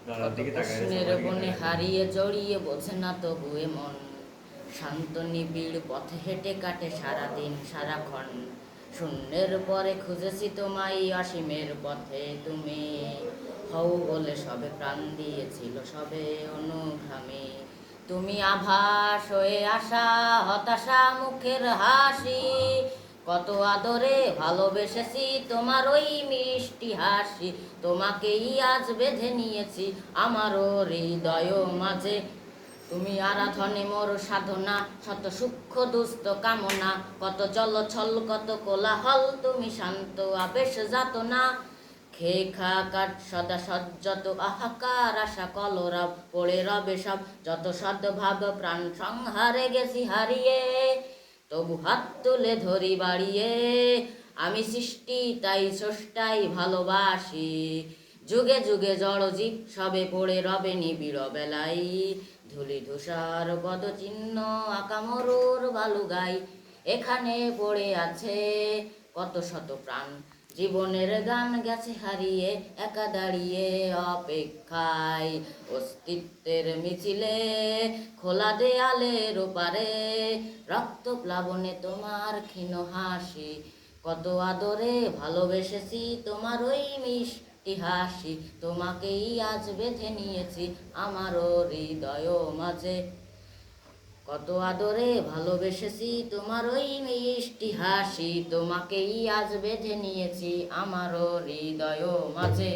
কত প্রশ্নের বনে হারিয়ে জড়িয়ে বোঝে না তবু মন, শান্ত নিবিড় পথে হেঁটে কাটে সারাদিন সারাক্ষণ। শূন্যের পরে খুঁজেছি তোমায় অসীমের পথে, তুমি হও বলে সবে প্রাণ দিয়েছিল সবে অনুঘামে। তুমি আভাস হয়ে আসা হতাশা মুখের হাসি, কত আদরে ভালোবেসেছি তোমার ওই মিষ্টি হাসি। তোমাকেই আজ বেঁধে নিয়েছি আমারও হৃদয় মাঝে, তুমি আরাধনে মোর সাধনা, শত সূক্ষ্ম দুস্থ কামনা। কত জলছল কত কোলাহল, তুমি শান্ত আবেশ যাতনা। খেয়ে খা কাট সদা সজ্জত আহাকার আশা কলরব, পড়ে রবে সব যত সদ্ভাব প্রাণ সংহারে গেছি হারিয়ে। তবু হাত তুলে ধরি বাড়িয়ে, আমি সৃষ্টি তাই স্রষ্টাই ভালোবাসি। যুগে যুগে জড়জীব সবে পড়ে রবে নিবিড় বেলাই, ধুলি ধূসর পদচিহ্ন আকামরুর বালুগাই। এখানে পড়ে আছে কত শত প্রাণ, জীবনের গান গেছে হারিয়ে একা দাঁড়িয়ে অপেক্ষায়। অস্তিত্বের মিছিলে খোলা দেয়ালের ওপারে, রক্ত প্লাবনে তোমার ক্ষীণ হাসি। কত আদরে ভালোবেসেছি তোমার ওই মিষ্টি হাসি, তোমাকেই আজ বেঁধে নিয়েছি আমারও হৃদয় মাঝে। কত আদরে ভালোবেসেছি তোমার ওই মিষ্টি হাসি, তোমাকেই আজ বেঁধে নিয়েছি আমারও হৃদয় মাঝে।